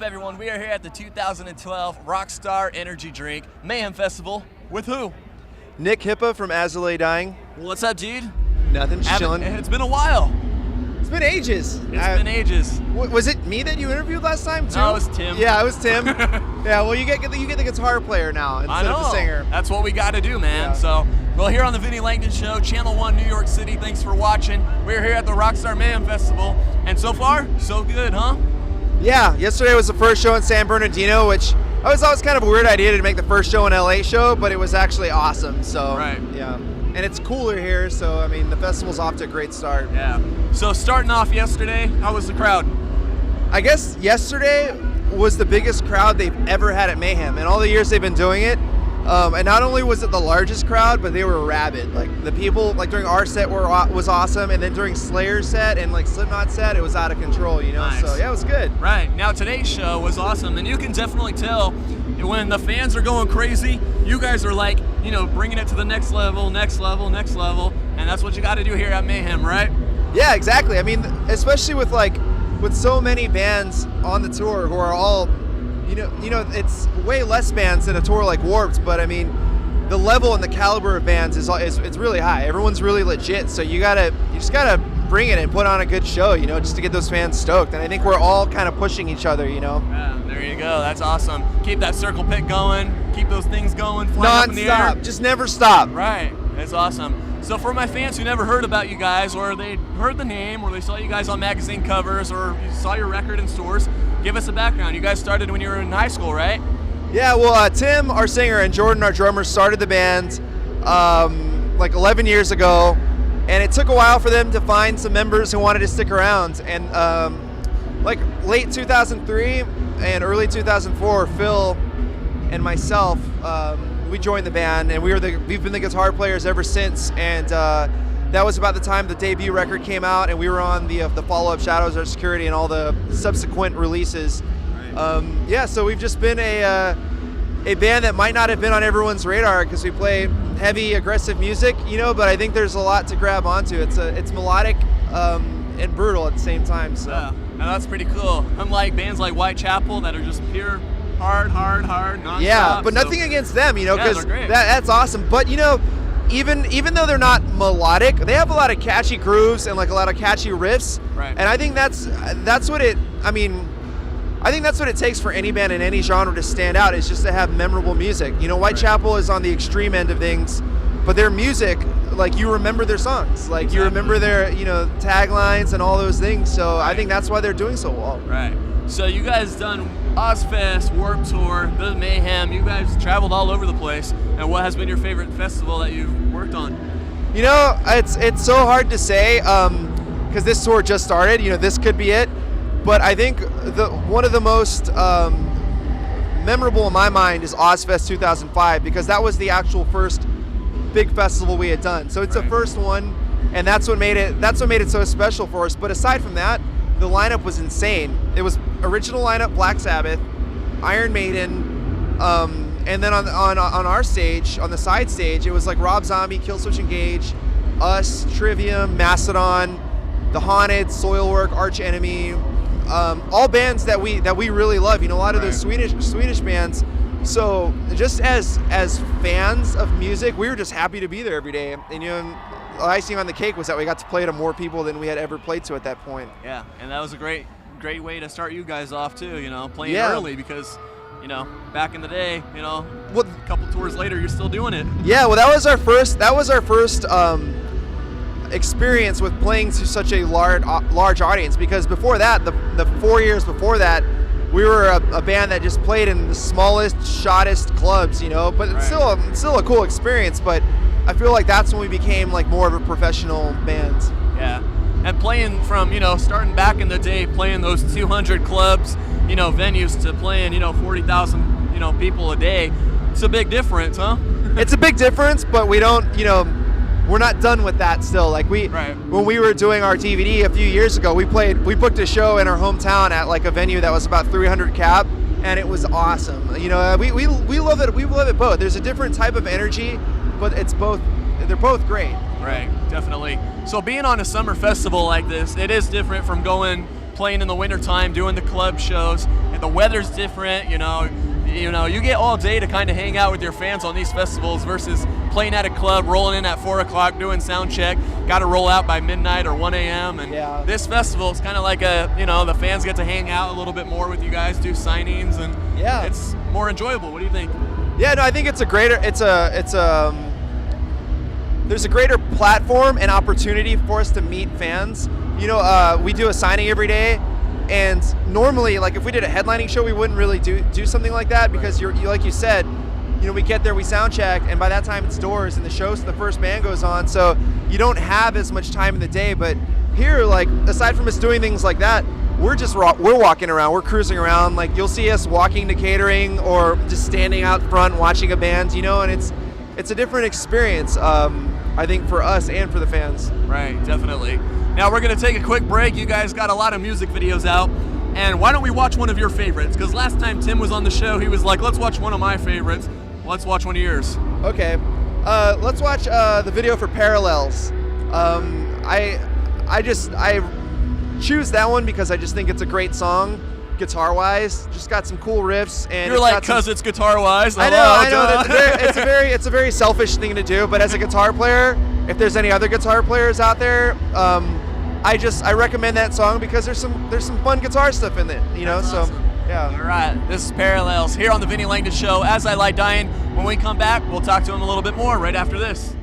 up, everyone? We are here at the 2012 Rockstar Energy Drink Mayhem Festival with who? Nick Hipa from As I Lay Dying. What's up, dude? Nothing, just chilling. It's been a while. It's been ages. It's been ages. Was it me that you interviewed last time too? No, it was Tim. Yeah, it was Tim. Yeah, well, you get the guitar player now instead of the singer. That's what we got to do, man. Yeah. So, well, here on the Vinnie Langdon Show, Channel 1, New York City. Thanks for watching. We're here at the Rockstar Mayhem Festival, and so far, so good, huh? Yeah, yesterday was the first show in San Bernardino, which I always thought was kind of a weird idea to make the first show in LA show, but it was actually awesome. So, right. Yeah. And it's cooler here, so I mean, the festival's off to a great start. Yeah. So starting off yesterday, how was the crowd? I guess yesterday was the biggest crowd they've ever had at Mayhem in all the years they've been doing it. And not only was it the largest crowd, but they were rabid. Like the people, like during our set was awesome, and then during Slayer's set and like Slipknot's set, it was out of control, you know. Nice. So yeah, it was good. Right. Now today's show was awesome, and you can definitely tell when the fans are going crazy, you guys are like, you know, bringing it to the next level, and that's what you got to do here at Mayhem, right? Yeah, exactly. I mean, especially with so many bands on the tour who are all, you know, it's way less bands than a tour like Warped, but I mean, the level and the caliber of bands it's really high. Everyone's really legit, so you just gotta bring it and put on a good show, you know, just to get those fans stoked. And I think we're all kind of pushing each other, you know. Yeah, there you go. That's awesome. Keep that circle pit going. Keep those things going, flying up in the air. Non-stop. Just never stop. Right. That's awesome. So for my fans who never heard about you guys, or they heard the name, or they saw you guys on magazine covers, or you saw your record in stores, give us a background. You guys started when you were in high school, right? Yeah, well, Tim, our singer, and Jordan, our drummer, started the band like 11 years ago, and it took a while for them to find some members who wanted to stick around. And like late 2003 and early 2004, Phil and myself, we joined the band, and we've been the guitar players ever since. And that was about the time the debut record came out, and we were on the follow-up Shadows Are Security and all the subsequent releases. Right. Yeah, so we've just been a band that might not have been on everyone's radar because we play heavy, aggressive music, you know. But I think there's a lot to grab onto. It's melodic and brutal at the same time. So yeah, and that's pretty cool. Unlike bands like Whitechapel that are just pure hard, non-stop. Yeah, but nothing against them, you know, because yeah, that's awesome. But you know, even though they're not melodic, they have a lot of catchy grooves and like a lot of catchy riffs. Right. And I think that's what it. I think that's what it takes for any band in any genre to stand out, is just to have memorable music. You know, Whitechapel is on the extreme end of things, but their music, like, you remember their songs. Like, you remember their, you know, taglines and all those things. So I think that's why they're doing so well. Right. So you guys done Ozfest, Warped Tour, the Mayhem. You guys traveled all over the place. And what has been your favorite festival that you've worked on? You know, it's so hard to say because this tour just started. You know, this could be it. But I think one of the most memorable in my mind is Ozfest 2005, because that was the actual first big festival we had done. So it's the first one, and that's what made it so special for us. But aside from that, the lineup was insane. It was original lineup: Black Sabbath, Iron Maiden, and then on our stage, on the side stage, it was like Rob Zombie, Killswitch Engage, us, Trivium, Mastodon, The Haunted, Soilwork, Arch Enemy. All bands that we really love, you know, a lot of those Swedish bands. So just as fans of music, we were just happy to be there every day. And you know, the icing on the cake was that we got to play to more people than we had ever played to at that point. Yeah, and that was a great way to start you guys off too. You know, playing early, because you know, back in the day, you know, a couple tours later, you're still doing it. Yeah, well, that was our first experience with playing to such a large audience, because before that, the 4 years before that, we were a band that just played in the smallest, shottest clubs, you know. But it's still a cool experience. But I feel like that's when we became like more of a professional band. Yeah, and playing from, you know, starting back in the day, playing those 200 clubs, you know, venues, to playing, you know, 40,000, you know, people a day. It's a big difference, huh? It's a big difference, but we don't, you know. We're not done with that still. Like when we were doing our DVD a few years ago, we booked a show in our hometown at like a venue that was about 300 cap, and it was awesome. You know, we love it. We love it both. There's a different type of energy, but they're both great. Right, definitely. So being on a summer festival like this, it is different from going playing in the wintertime, doing the club shows, and the weather's different, you know, you get all day to kind of hang out with your fans on these festivals versus playing at a club, rolling in at 4 o'clock, doing sound check, got to roll out by midnight or 1 a.m. And this festival is kind of like the fans get to hang out a little bit more with you guys, do signings, and it's more enjoyable. What do you think? Yeah, no, I think there's a greater platform and opportunity for us to meet fans. You know, we do a signing every day, and normally, like if we did a headlining show, we wouldn't really do something like that because you like you said, you know, we get there, we sound check, and by that time it's doors and the first band goes on, so you don't have as much time in the day. But here, like aside from us doing things like that, we're walking around, we're cruising around. Like you'll see us walking to catering or just standing out front watching a band, you know, and it's a different experience, I think, for us and for the fans. Right, definitely. Now we're gonna take a quick break. You guys got a lot of music videos out, and why don't we watch one of your favorites? Because last time Tim was on the show, he was like, let's watch one of my favorites. Let's watch one of yours. Okay, let's watch the video for Parallels. I choose that one because I just think it's a great song, guitar-wise. Just got some cool riffs, and you're like, cause it's guitar-wise. I know. It's a very selfish thing to do. But as a guitar player, if there's any other guitar players out there, I recommend that song because there's some fun guitar stuff in it. You know, That's awesome. Yeah. All right, this is Parallels here on the Vinnie Langdon Show. As I Lie Dying. When we come back, we'll talk to him a little bit more right after this.